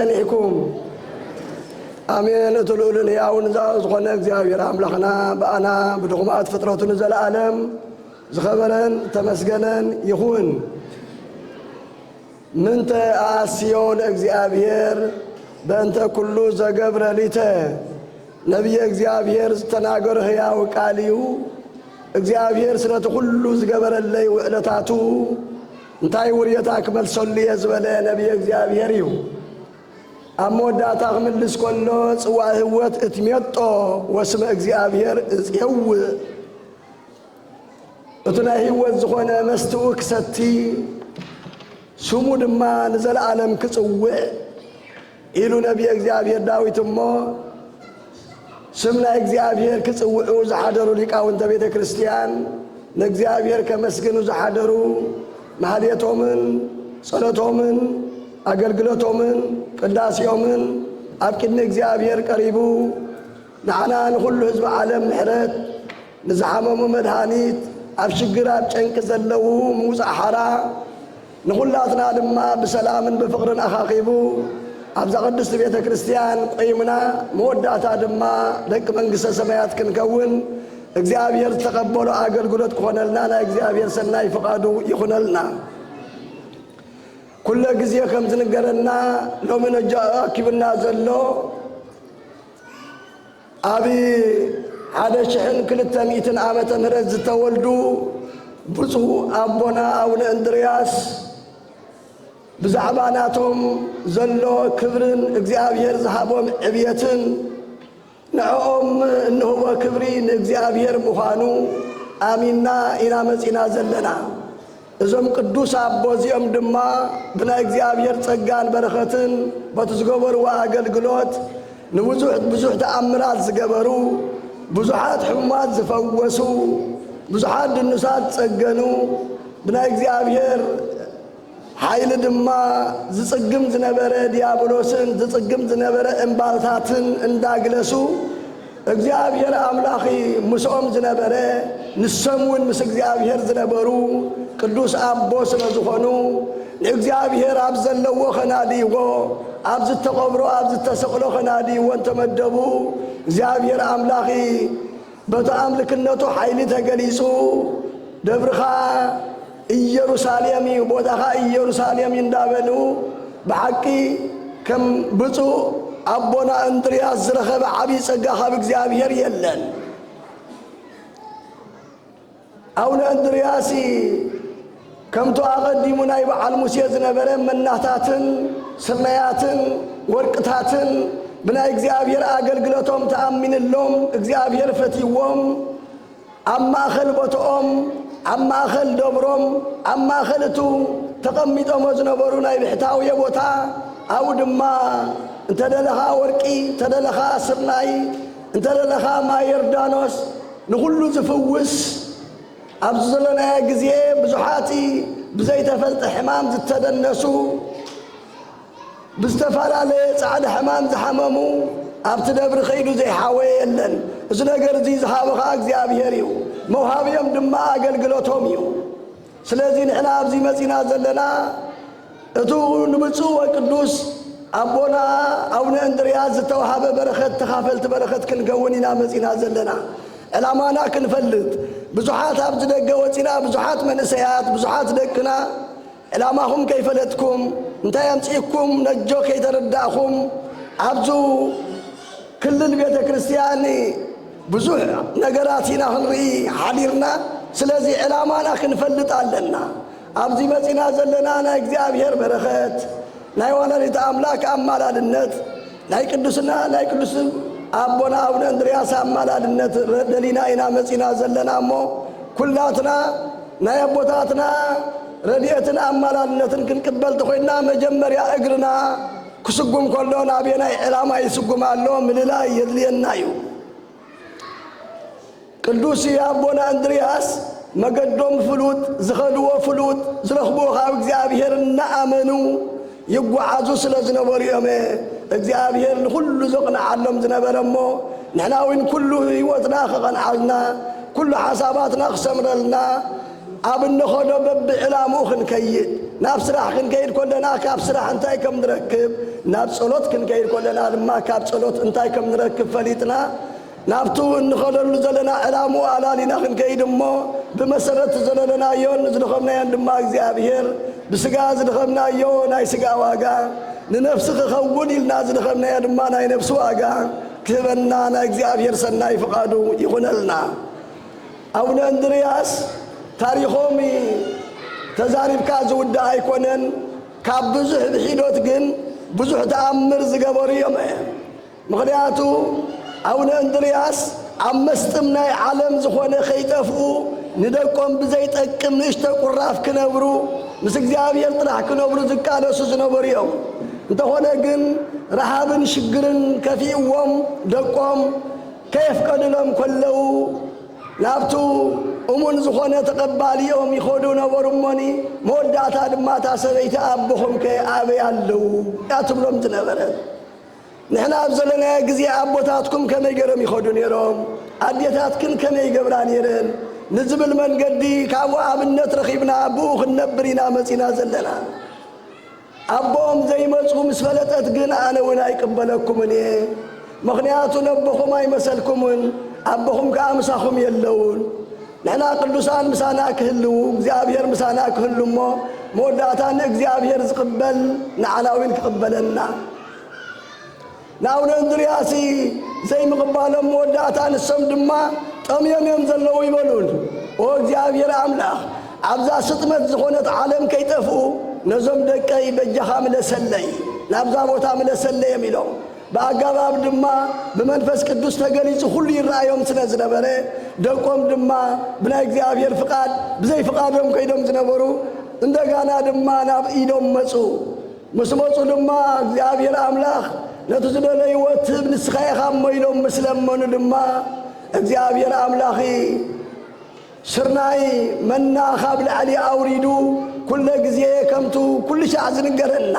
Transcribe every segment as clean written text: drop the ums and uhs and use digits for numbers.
ጸኒሕኩም አሜን እትሉልን ያውን ዝኾነ እግዚአብሔር አምላኽና በአና ብድኹማት ፍጥረቱን ዘለዓለም ዝኸበረን ተመስገነን ይኹን ምንተ አስዮ ለእግዚአብሔር በእንተ ኩሉ ዘገብረ ሊተ ነቢየ እግዚአብሔር ዝተናገረ ሕያው ቃል እዩ እግዚአብሔር ስለቲ ኩሉ ዝገበረለይ ውዕለታቱ እንታይ ውርየታ ክመልሰሉ እየ ዝበለ ነቢየ እግዚአብሔር እዩ ኣብ መወዳእታ ክምልስ ከሎ ጽዋዕ ህይወት እትሜጦ ወስመ እግዚአብሔር እጽየውእ እቲ ናይ ህይወት ዝኾነ መስትኡ ክሰቲ ስሙ ድማ ንዘለዓለም ክጽውዕ ኢሉ ነቢየ እግዚአብሔር ዳዊት እሞ ስም ናይ እግዚአብሔር ክጽውዑ ዝሓደሩ ሊቃውንተ ቤተ ክርስቲያን ንእግዚአብሔር ከመስግኑ ዝሓደሩ ማህሌቶምን ጸሎቶምን አገልግሎቶምን ቅዳሴዮምን ኣብ ቅድሚ እግዚአብሔር ቀሪቡ ንዓና ንኹሉ ህዝቢ ዓለም ምሕረት ንዝሓመሙ መድሃኒት ኣብ ሽግር ኣብ ጨንቂ ዘለዉ ምውፃእ ሓራ ንኹላትና ድማ ብሰላምን ብፍቕርን ኣኻኺቡ ኣብዛ ቅድስቲ ቤተ ክርስቲያን ቆይምና መወዳእታ ድማ ደቂ መንግሥተ ሰማያት ክንከውን እግዚአብሔር ዝተቐበሎ ኣገልግሎት ክኾነልና ናይ እግዚአብሔር ሰናይ ፍቓዱ ይኹነልና ኩለ ጊዜ ከም ዝንገረና ሎሚ ነጃ ኣኪብና ዘሎ ኣብ 1200 ዓመተ ምህረት ዝተወልዱ ብፁዕ ኣቦና ኣቡነ እንድርያስ ብዛዕባ ናቶም ዘሎ ክብርን እግዚአብሔር ዝሃቦም ዕብየትን ንዕኦም እንህቦ ክብሪ ንእግዚአብሔር ምዃኑ ኣሚንና ኢና መጺና ዘለና እዞም ቅዱስ ኣቦ እዚኦም ድማ ብናይ እግዚአብሔር ጸጋን በረኸትን በቲ ዝገበርዎ ኣገልግሎት ንብዙሕ ተኣምራት ዝገበሩ ብዙሓት ሕሙማት ዝፈወሱ ብዙሓት ድኑሳት ጸገኑ ብናይ እግዚአብሔር ኃይል ድማ ዝጽግም ዝነበረ ዲያብሎስን ዝጽግም ዝነበረ እምባልታትን እንዳግለሱ እግዚአብሔር አምላኺ ምስኦም ዝነበረ ንሰሙን ምስ እግዚአብሔር ዝነበሩ ቅዱስ አቦ ስለ ዝኾኑ ንእግዚአብሔር ኣብ ዘለዎ ኸናዲዎ ኣብ ዝተቐብሮ ኣብ ዝተሰቕሎ ኸናዲዎ እንተመደቡ እግዚአብሔር አምላኺ በቲ ኣምልክነቱ ኃይሊ ተገሊጹ ደብርኻ ኢየሩሳሌም ቦታኻ ኢየሩሳሌም እንዳበሉ ብሓቂ ከም ብፁዕ ኣቦና እንድርያስ ዝረኸበ ዓብይ ጸጋ ካብ እግዚአብሔር የለን ኣቡነ እንድርያስ ከምቶ ኣቐዲሙ ናይ በዓል ሙሴ ዝነበረ መናታትን ስርናያትን ወርቅታትን ብናይ እግዚአብሔር ኣገልግሎቶም ተኣሚንሎም እግዚአብሔር ፈቲዎም ኣብ ማእኸል ቦትኦም ኣብ ማእኸል ደብሮም ኣብ ማእኸልቱ ተቐሚጦሞ ዝነበሩ ናይ ብሕታውየ ቦታ ኣብኡ ድማ እንተደለኻ ወርቂ እንተደለኻ ስርናይ እንተደለኻ ማይ ዮርዳኖስ ንኹሉ ዝፍውስ ኣብ ዘለናዮ ጊዜ ብዙሓት ብዘይተፈልጠ ሕማም ዝተደነሱ ብዝተፈላለየ ጻዕዳ ሕማም ዝሓመሙ ኣብቲ ደብሪ ኸይዱ ዘይሓወየ የለን እዚ ነገር እዚ ዝሃበኻ እግዚአብሔር እዩ መውሃብዮም ድማ ኣገልግሎቶም እዩ ስለዚ ንሕና ኣብዚ መጺና ዘለና እቱ ንብፁዕ ወቅዱስ ኣቦና ኣቡነ እንድርያስ ዝተዋሃበ በረኸት ተኻፈልቲ በረኸት ክንከውን ኢና መጺና ዘለና ዕላማና ክንፈልጥ ብዙሓት ኣብ ዝደገ ወፂና ብዙሓት መንእሰያት ብዙሓት ደቅና ዕላማኹም ከይፈለጥኩም እንታይ ኣምፂእኩም ነጆ ከይተረዳእኹም ኣብዙ ክልል ቤተ ክርስቲያን ብዙሕ ነገራት ኢና ክንርኢ ሓዲርና ስለዚ ዕላማና ክንፈልጥ ኣለና ኣብዚ መጺና ዘለና ናይ እግዚአብሔር በረኸት ናይ ወላዲተ አምላክ ኣማላድነት ናይ ቅዱስና ናይ ቅዱስ ኣቦና ኣቡነ እንድርያስ ኣማላድነት ደሊና ኢና መጺና ዘለና እሞ ኩላትና ናይ ኣቦታትና ረድኤትን ኣማላድነትን ክንቅበል ተኾይና መጀመርያ እግርና ክስጉም ከሎ ናብየናይ ዕላማ ይስጉም ኣሎ ምልላይ የድልየና እዩ ቅዱስ ኣቦና እንድርያስ መገዶም ፍሉጥ ዝኸድዎ ፍሉጥ ዝረኽብዎ ካብ እግዚአብሔር እናኣመኑ ይጓዓዙ ስለ ዝነበሩ እዮም እግዚአብሔር ንኹሉ ዘቕንዓሎም ዝነበረ እሞ ንሕና እውን ኩሉ ህይወትና ክቐንዓልና ኩሉ ሓሳባትና ክሰምረልና أبن خدو ببعلامو خنكيد نفس راح خنكيد كلنا كاب سراح انتاي كم نركب نفس صلوت خنكيد كلنا لما كاب صلوت انتاي كم نركب فليتنا نفتو نخدو لزلنا علامو علالينا خنكيد مو بمسرت زلنا يون زلخمنا يندما እግዚአብሔር بسقا زلخمنا يون اي سقا واقا ننفسخ خول لنا زلخمنا يندما ناي نفس واقا كتبنا نا እግዚአብሔር سناي فقادو يخونلنا أبن أندرياس تاريخومي تزارب كازو ودا أيكونن كابزح بحيلوت جن بزح تأمر زجبريم مغنياتو أبن أندرياس عمستمنا عالم زخوان خيتفو ندقم بزيت أكم نشتاق الراف كنبرو مسك زابير طلع كنبرو زكالو سوزنبريم انت هنا جن رهابن شجرن كفيوم دقم كيف قدلهم كلو نابتو أمون زخونة تقبالي يوم يخودون ورموني موداتا لما تاسبيت أبوهم كي أبي اللو ياتبلهم تنبرد نحن أبزلنا يقزي أبوتاتكم كما يقرم يخودون يروم أديتاتكم كما يقبران يرن نزبل من قدي كابو أبنت رخيبنا أبوخ النبرينا مسينا زلنا أبوهم زي مسخو مسفلتت قنا أنا ونا يقبلكم مني مغنياتو نبخو ما يمسلكمون أبوهم كامساهم يلون نحن قدوسان مسانا كهلو እግዚአብሔር مسانا كهلو موداتان እግዚአብሔር زقبل نعلاوين كقبلنا ناون اندرياسي زي مقبالهم موداتان السمدما طميم يمزلو يبلون او እግዚአብሔር አምላክ አብዛ ስትመት ዝኾነት ዓለም ከይጠፍኡ ነዞም ደቀይ በጀኻም ለሰለይ ናብዛ ቦታ ለሰለይ የሚለው በአጋባብ ድማ በመንፈስ ቅዱስ ተገሊጹ ሁሉ ይራዮም ስለዝነበረ ደቆም ድማ ብናይ እግዚአብሔር ፍቃድ በዘይ ፍቃዶም ከይዶም ዝነበሩ እንደጋና ድማ ናብ ኢዶም መጹ መስመጹ ድማ እግዚአብሔር አምላክ ለተዘደለይ ወት ንስኻይኻ ሞይሎም መስለመኑ ድማ እግዚአብሔር አምላኺ ስርናይ መና ካብ ላዕሊ አውሪዱ ኩለ ግዜ ከምቱ ኩል ሻዕ ዝንገረና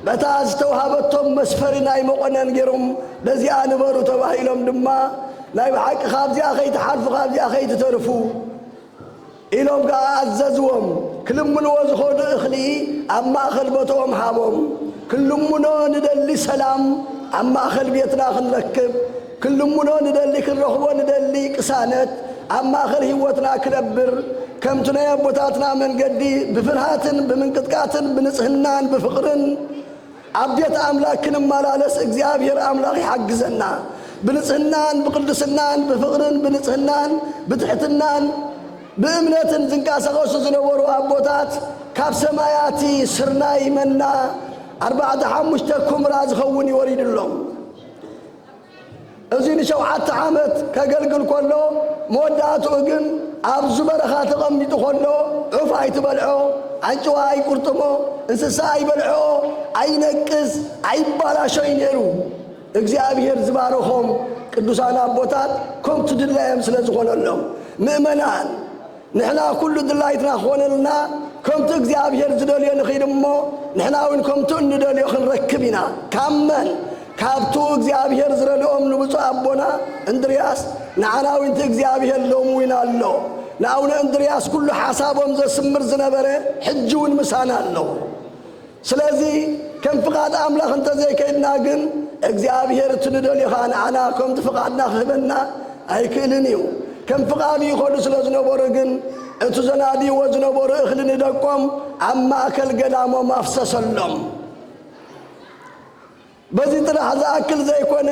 بتاز توهابتهم مسفرنا يمقنن جرم بزي أنبرو تباهيلهم دما لا يحق خابزي أخي تحرف خابزي أخي تترفو إلهم كأعززهم كل من وزخود إخلي أما أخل بتوهم حابهم كل من ندلي سلام أما أخل بيتنا خنركب كل من ندلي كالرخوة ندلي كسانت أما أخل هوتنا كنبر كم تنايا بوتاتنا من قدي بفرهات بمنقطقات بنصهنان بفقرن عبدت أملاكنا مالالس እግዚአብሔር أملاك يحجزنا بنصهنان بقدسنان بفقرن بنصهنان بتحتنان بأمنة زنكاس غوص زنورو أبوتات كاب سماياتي سرناي منا 4 كمراز خوني وريد اللهم أزين شوعات عامت كقلقل كله موداتو أجن أبزو برخات غميتو كله عفاي تبلعو عنجوا أي كرتمو انسسا يبلعو أي نكز أي بلاشو ينيرو እግዚአብሔር ዝባረኾም ቅዱሳን አቦታት ከም ትድላዮም ስለዝኾነ ኣለዎም ምእመናን ንሕና ኩሉ ድላይትና ኾነልና ከምቲ እግዚአብሔር ዝደልዮ ንኺድሞ ንሕና እውን ከምቲ እንደልዮ ክንረክብ ኢና ካመን ካብቱ እግዚአብሔር ዝረልኦም ንብፁዕ አቦና እንድርያስ ንዓና እውን እቲ እግዚአብሔር ሎሙዊና ኣሎ ንአቡነ እንድርያስ ኩሉ ሓሳቦም ዘስምር ዝነበረ ሕጂ እውን ምሳና ኣለዎ ስለዚ ከም ፍቃድ አምላኽ እንተዘይከይድና ግን እግዚአብሔር ትንደልዮ ንዓና ከምቲ ፍቃድና ክህበና ኣይክእልን እዩ ከም ፍቃዱ ይኸዱ ስለዝነበሩ ግን እቲ ዘናድይዎ ዝነበሩ እኽሊ ንደቆም ኣብ ማእከል ገዳሞም ኣፍሰሰሎም በዚ ጥራሕ ዝኣክል ዘይኮነ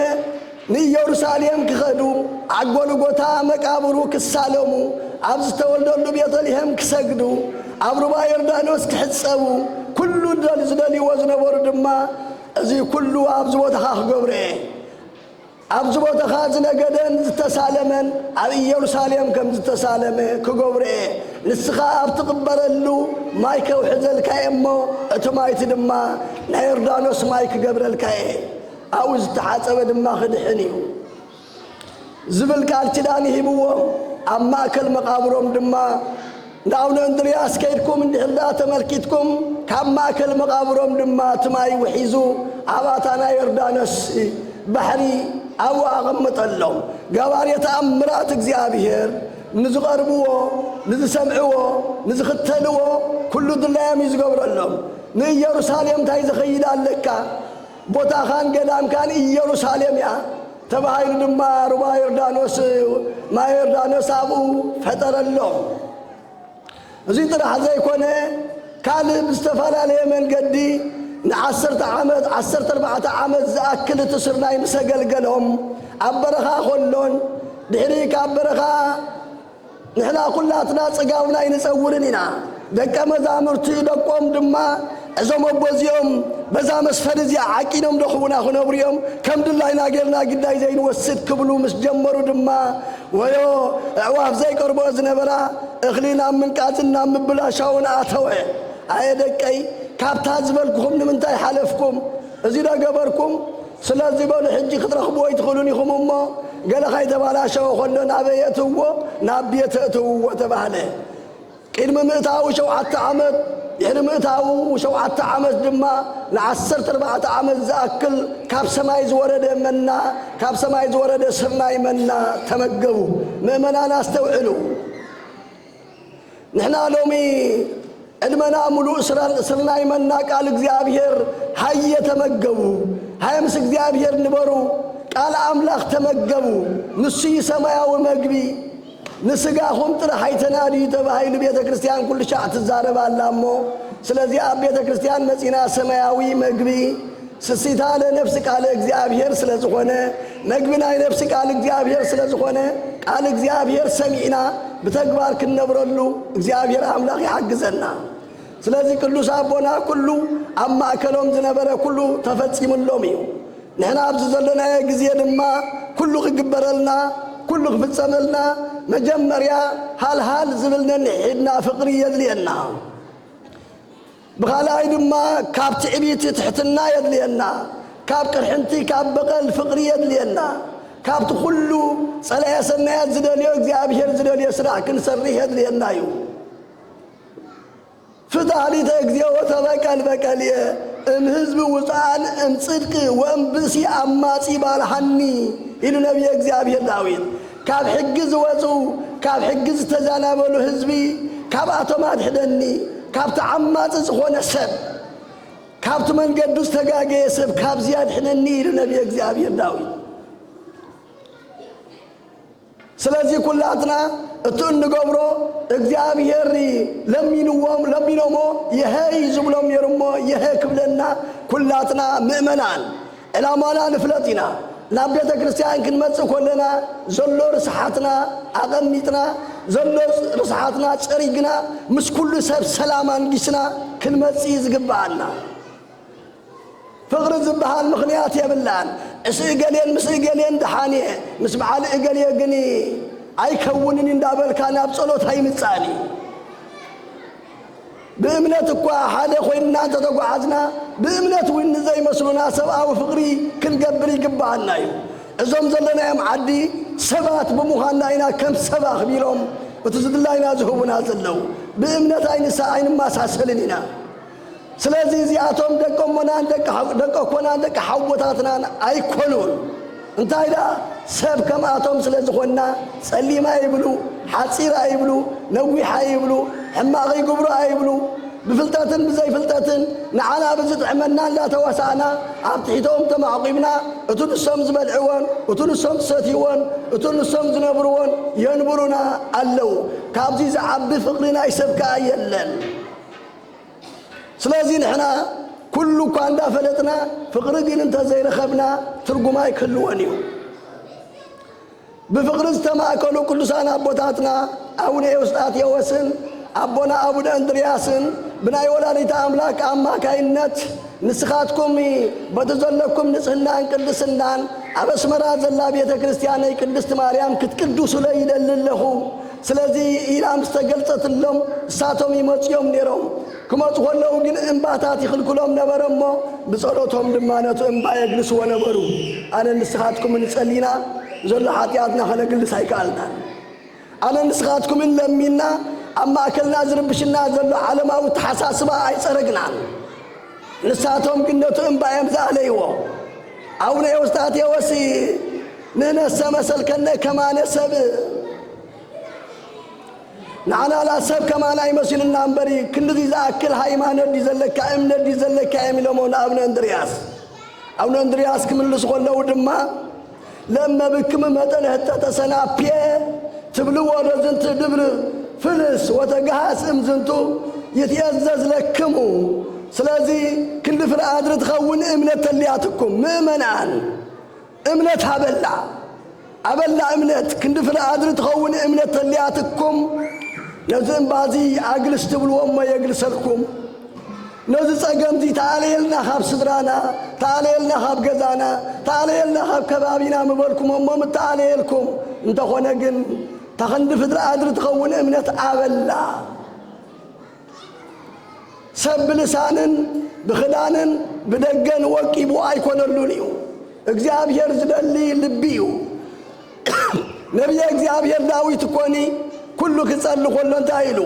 ንኢየሩሳሌም ክኸዱ ኣብ ጎልጎታ መቃብሩ ክሳለሙ ኣብ ዝተወልደሉ ቤተልሔም ክሰግዱ ኣብ ሩባ ዮርዳኖስ ክሕፀቡ ኩሉ ዝደልይዎ ዝነበሩ ድማ እዚ ኩሉ ኣብዚ ቦታኻ ክገብሮ ኣብዚ ቦታኻ ዝነገደን ዝተሳለመን ኣብ ኢየሩሳሌም ከም ዝተሳለመ ክገብሮ ንስኻ ኣብ ትቕበረሉ ማይ ከውሕዘልካ እሞ እቲ ማይቲ ድማ ናይ ዮርዳኖስ ማይ ክገብረልካ ኣብኡ ዝተሓፀበ ድማ ክድሕን እዩ ዝብል ቃል ኪዳን ይሂብዎም ኣብ ማእከል መቃብሮም ድማ እንዳአቡነ እንድርያስ ከይድኩም እንድሕርዳ ተመልኪትኩም ካብ ማእከል መቃብሮም ድማ እቲ ማይ ውሒዙ ኣባታና ዮርዳኖስ ባሕሪ ኣብኡ ኣቐመጠሎም ገባርየ ተኣምራት እግዚአብሔር نزقربوه نزسمعوه نزختلوه كل دلايم يزقبر لهم ني يروساليم تاي زخيل لك بوتا خان قدام كان يروساليم يا تبعي دما ربا يردانوس ما يردانوس ابو فطر لهم زي طرح زي كونه كان مستفاد عليه من قدي نعسرت عمد 14 عمد زاكل تسرنا يمسقلقلهم عبرخا خلون دحريك عبرخا نحنا كلاتنا صقاونا ينصورنينا دك مزامرتي دقوم دما ازوم بوزيوم بزا مسفر زي عقينهم دخونا خنبريوم كم دلاينا غيرنا قداي زين وسد كبلو مس جمرو دما ويو عواف زي قربو زنبرا اخلينا من قاتنا مبلاشاونا اتوي اي دقي كابتا زبلكم نمنتاي حلفكم ازيدا قبركم سلازي بول حجي خطرخبو يدخلوني خمومو قال خاي تبالاشو خلو نابيتو نابيتو تباله قدم مئتاو شوعة عمد يعني مئتاو شوعة عمد دما لعسرت 4 عمد زاكل كاب سماي زورد منا كاب سماي زورد سرناي منا تمقبوا مؤمنا ناس توعلوا نحنا لومي علمنا ملو سرناي منا قال እግዚአብሔር هاي تمقبوا هاي مس እግዚአብሔር نبرو قال املاح تمقبوا نسي سماياو مغبي نسقاهم طرح يتنادي تبعيل بيت كريستيان كل شاء تزارب اللامو سلازي اب بيت كريستيان مصينا سماياوي مغبي سسيتا لنفسك على እግዚአብሔር ስለዝሆነ መግብና ነፍስك على እግዚአብሔር ስለዝሆነ ቃል እግዚአብሔር ሰሚዕና በተግባር ከነብረሉ እግዚአብሔር አምላክ ያግዘና ስለዚህ ቅዱስ አቦና ሁሉ አማከሎም ዝነበረ ሁሉ ተፈጽሞሎም እዩ نحن عبد زلنا ጊዜ ድማ كل خجبرلنا كل خفصملنا مجمريا حال زبلنا نحدنا فقري يدلينا بخالاي دما كاب تعبيت تحتنا يدلينا كاب قرحنتي كاب بقل فقري يدلينا كاب كله صلاه سنيات زدليو እግዚአብሔር زدليو سرع كنسري يدلينا يو فتالي تاكزيو وتبقل بقليه ام حزب وصال ام صدق وام بسي اماصي بالحني الى نبي እግዚአብሔር داوود كاب حجز وصو كاب حجز تزانابلو حزبي كاب اتومات حدني كاب تعماص زخونه سب كاب تمنقدس تغاغي سب كاب زياد حنني الى نبي እግዚአብሔር داوود سلازي كلاتنا اتون نغبرو እግዚአብሔር ለሚኖሞ يهي زبلوم يرمو يهي كبلنا كلاتنا مؤمنان الامانا نفلتنا نابيت كريستيان كنمص كلنا زلو رسحاتنا اقميتنا زلو رسحاتنا صريغنا مس كل سب سلامان غيسنا كنمص يزغبانا فقر زبحان مخنيات يبلان اسيغلين مسيغلين دحاني مسبعال اغلي غني አይከውንን እንዳበልካና ጸሎት አይምጻኒ በእምነት እኮ ሓደ ኮይና ተተጓዓዝና በእምነት ወን ዘይ መስሉና ሰብአዊ ፍቅሪ ክንገብር ይግባልና እዩ እዞም ዘለናዮም ዓዲ ሰባት በሙኻና አይና ከም ሰባኽ ቢሎም ወትዝድላይና ዝሁቡና ዘለው በእምነት አይንሳ አይንማሳሰልኒና ስለዚህ እዚአቶም ደቆሞና ደቆኮና ደቅ ሐወታትና አይኮኑን እንታይዳ ሰብ ከማቶም ስለዝኾና ጸሊማ ይብሉ ሓጺራ ይብሉ ነዊሓ ይብሉ ሕማቕ ይግብሩ አይብሉ بفلتاتن بزي فلتاتن نعنا بزطعمنا لا توسعنا عطيتهم تمعقبنا اتون السم زبلعون اتون السم ستيون اتون السم زنبرون ينبرنا اللو كابزي زعب فقرنا يسبكا يلن سلازي نحنا كله كان دافلتنا فقر دين انت زي رخبنا ترجماي كلوانيو بفقر استماكلوا كل سنه ابوتاتنا اونه يوسطات يوسن ابونا ابو اندرياسن بناي ولانيت املاك اما كاينت نسخاتكم بتزلكم نصحنا انقدسنان ابسمرا زلا بيته كريستيان ቅድስት ማርያም ክትቅዱሱ ላይ ይደልልሁ ስለዚህ ኢላም ተገልጸትለም ሳቶም ይመጽዮም ነረው ከመጽ ሆነው ግን እንባታት ይخلكሎም ነበረሞ በጸሎቶም ድማነቱ እንባ ይግልስ ወነበሩ አነ ንስኻትኩም እንጸሊና ዘላ ኃጢአትና ኸለግል ሳይቃልና አነ ንስኻትኩም ለሚና اما اكلنا زربشنا زلو علماو تحساسبا ايصرغنا نساتهم كنتو انبا يمزا عليو اون يوستات يوسي ننسى مسل كنا كما نسب نعنا لا سب كما لا يمثل النامبري كل ذي ذاكل هاي ما ندي زلك أمن ندي زلك أمن لمون أبن أندرياس أبن أندرياس كمن لسقول له دما لما بكم مثلا حتى تسنا بيه تبلو ورزنت دبر فلس وتجهز أمزنتو يتيزز لكمو سلازي كل فرق قادر تخون إمنة اللياتكم مؤمنان إمنة هبلع أبلع إمنة كل فرق قادر تخون إمنة اللياتكم نزم بازي عقل استبلوا ما يجلس لكم نزل سجمتي تعالي لنا خاب صدرانا تعالي لنا خاب جزانا تعالي لنا خاب كبابينا مباركم أمم تعالي لكم أنت خونا جن تخند فرق قادر تخون إمنة أبلع سب لسانن بخدانن بدقن وكيبو أيكون اللونيو እግዚአብሔር ዝደልይ ልብዩ ነብይ እግዚአብሔር ዳዊት ኮኒ ኩሉ ክጸል ኮሎ እንታይሉ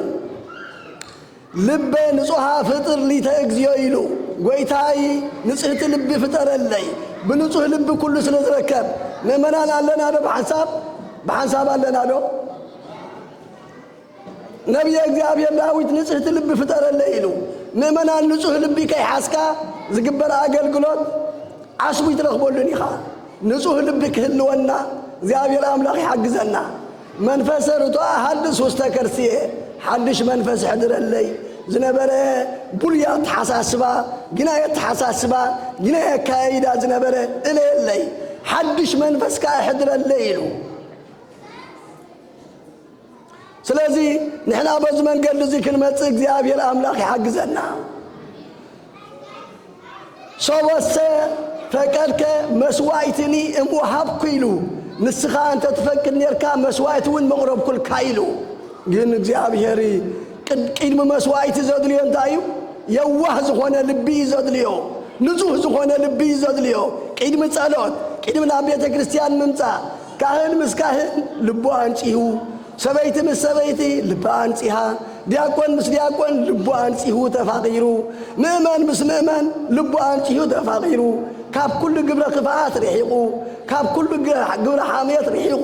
ልበ ንጹሃ ፍጥር ሊተ እግዚኦ ይሉ ጎይታይ ንጽህት ልብ ፍጠረለይ በንጹህ ልብ ኩሉ ስለዝረከብ ምእመናን አለና በሐሳብ አለና ዶ ነብይ እግዚአብሔር ዳዊት ንጽህት ልብ ፍጠረለይ ይሉ ምእመናን ንጹህ ልብ ከይሐስካ ዝግበር አገልግሎት عشو يترخبولني خا نصوح لبك هلونا እግዚአብሔር አምላክ ያግዘና መንፈስ ርቶ ሐድስ ወስተከርሲየ ሐድሽ መንፈስ ሕድረለይ ዝነበረ ቡልያ ተሐሳስባ ግና የተሐሳስባ ግና ያካይዳ ዝነበረ እለለይ ሐድሽ መንፈስ ካ ሕድረለይ ይሉ ስለዚህ ንሕና በዚ መንገድ እዚ ክንመጽ እግዚአብሔር አምላክ ያግዘና ሶወሰ فكرك مسوايتني اموهب كيلو نسخا انت تفكر نيركا مسوايت وين مقرب كل كايلو جن እግዚአብሔሪ ቅድም መስዋዕት ዘድልዮ እንታዩ የዋህ ዝኾነ ልብ ይዘድልዮ ንጹህ ዝኾነ ልብ ይዘድልዮ ቅድም ጸሎት ቅድም ለቤተ ክርስቲያን መምጻ ካህን ምስካህን ልቡ አንጪሁ ሰበይቲ ምስሰበይቲ ልባ አንጪሃ ዲያቆን ምስ ዲያቆን ልቡ አንጪሁ ተፋቂሩ ምእመን ምስ ምእመን ልቡ አንጪሁ ተፋቂሩ ካብ ኩሉ ግብረ ክፋት ርሒቁ ካብ ኩሉ ግብረ ሓምየት ርሒቁ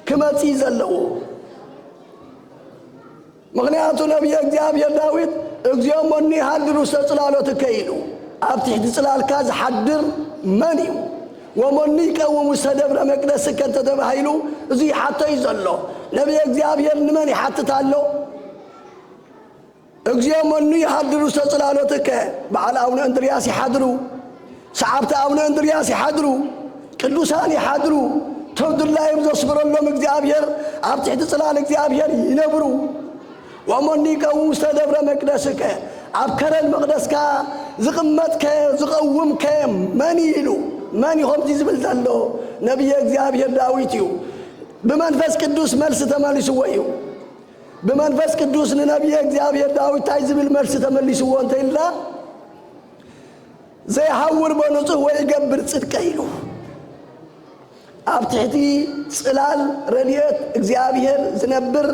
ክመጽ ዘለዎ ምክንያቱ ነብይ እግዚአብሔር ዳዊት እግዚኦ ሞኒ ሃድሩ ሰጽላሎት ከይሉ ኣብ ትሕቲ ጽላልካ ዝሓድር መን እዩ ወሞኒ ቀውሙ ሰደብረ መቅደስ ከንተ ተባሂሉ እዚ ሓተይ ዘሎ ነብይ እግዚአብሔር ንመን ይሓትታሎ እግዚኦ ሞኒ ሃድሩ ሰጽላሎትከ በዓል አቡነ እንድርያስ ይሓድሩ ሰዓብተ አቡነ እንድርያስ ይሓድሩ ቅዱሳን ይሓድሩ ተውድላይ ዘስብረሎም እግዚአብሔር ኣብ ትሕቲ ጽላል እግዚአብሔር ይነብሩ ወሞኒ ቀውሙ ሰደብረ መቅደስከ ኣብ ከረን መቅደስካ ዝቕመጥከ ዝቐውምከ መን ኢሉ መን ይኾም ዝብል ዘሎ ነብይ እግዚአብሔር ዳዊት እዩ ብመንፈስ ቅዱስ መልስ ተመሊስዎ እዩ بمنفس قدوس نبي እግዚአብሔር ዳዊት ታይ ዝብል መልስ ተመልስዎ እንተይላ ዘይሐውር በንጹህ ወይገብር ጽድቅ ይሉ ኣብ ትሕቲ ጽላል ረድኤት እግዚአብሔር ዝነብር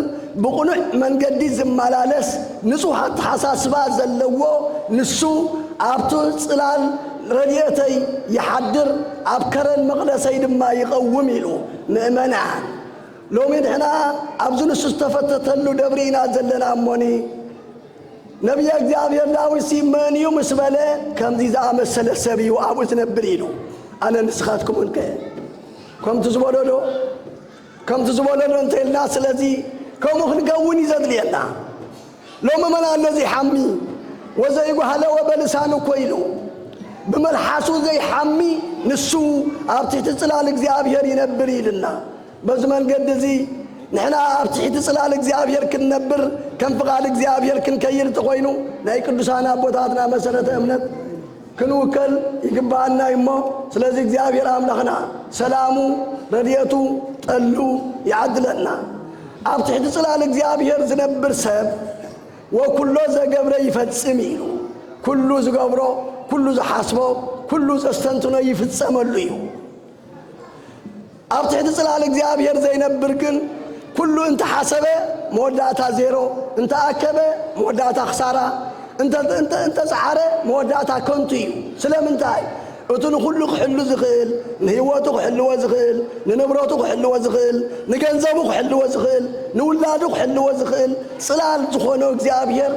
ብቁኑዕ መንገዲ ዝመላለስ ንጹህ ተሐሳስባ ዘለዎ ንሱ ኣብቱ ጽላል ረድኤተይ ይሓድር ኣብ ከረን መቅደሰይ ድማ ይቀውም ይሉ ምእመናን لومين هنا أبزن استفتتلو دبرينا زلنا أموني نبي እግዚአብሔር ዳዊት ሲመን ይመስበለ ከም ዚዛ መሰለ ሰብዩ አቡ ተነብሪሉ አነ ንስኻትኩም እንከ ከም ትዝበለዶ እንተልና ስለዚህ ከምኡ ክንገውን ይዘድልየና ሎሚ መና ለዚ ሐሚ ወዘይጓሃለ ወበልሳኑ ኮይሉ በመልሐሱ ዘይ ሐሚ ንሱ ኣብ ትሕቲ ጽላል እግዚአብሔር ይነብር ይልና በዝመን ገድዚ ንሕና ኣብ ትሕቲ ጽላል እግዚአብሔር ክንነብር ከም ፍቃድ እግዚአብሔር ክንከይድ ተኮይኑ ናይ ቅዱሳን አቦታትና መሰረተ እምነት ክንውከል ይግባና ይሞ ስለዚህ እግዚአብሔር አምላኽና ሰላሙ ረድኤቱ ጠሉ ያድለና ኣብ ትሕቲ ጽላል እግዚአብሔር ዝነብር ሰብ ወኩሎ ዘገብረ ይፈጽም ይሉ ኩሉ ዝገብሮ ኩሉ ዝሓስቦ ኩሉ ዘስተንትኖ ይፍጸመሉ እዩ ኣብ ትሕቲ ጽላል እግዚአብሔር ዘይነብር ግን ኩሉ እንተ ሓሰበ መወዳእታ ዜሮ እንተ ኣከበ መወዳእታ ክሳራ እንተ ጻዓረ መወዳእታ ከንቱ እዩ ስለምንታይ أتون كله حلو زخيل نهيواتو حلو زخيل ننبراتو حلو زخيل نجنزبو حلو زخيل نولادو حلو زخيل صلال زخونو እግዚአብሔር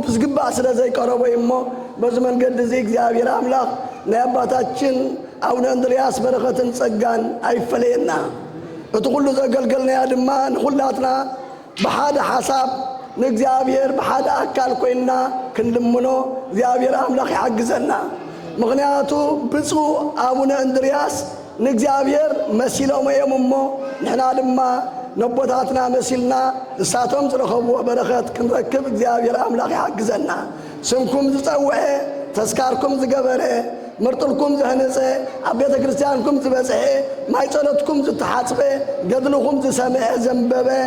بزقبا سلا زي قربوا يمو بزمن قد زي እግዚአብሔር أملاك نياباتاتشن أو نندرياس بركة ጸጋን አይፈለየና እትኩሉ ዘገልገልና ያድማ ሁላትና በሓደ ሐሳብ ንእግዚአብሔር በሓደ አካል ኮይና ክንልምኖ እግዚአብሔር አምላክ ያግዘና ምክንያቱ ብፁዕ አቡነ እንድርያስ ንእግዚአብሔር መሲሎም የምሞ ንሕና ድማ ነቦታትና መሲልና እሳቶም ዝረኸብዎ በረኸት ክንረክብ እግዚአብሔር አምላክ ያግዘና ስምኩም ዝጸውዐ ተስካርኩም ዝገበረ مرتلكم زهنسة أبيت كريستيانكم زبزه ما يصلتكم زتحاسبه قدلكم زسمع زنببه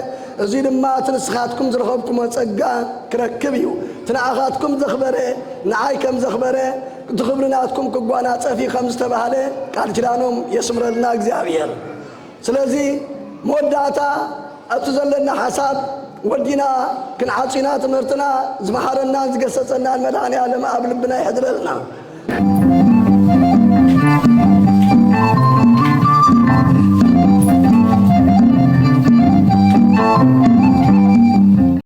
زين ما تنسخاتكم زرخبكم وتسقى كركبيو تنعخاتكم زخبره نعايكم زخبره تخبرناتكم كقوانات في 5 تبعله قال جلانهم يسمر لنا እግዚአብሔር ስለዚህ ሞዳታ أتزلنا حساب ودينا كن عاصينا تمرتنا زمحرنا زقصصنا المداني على ما قبل بنا يحضرنا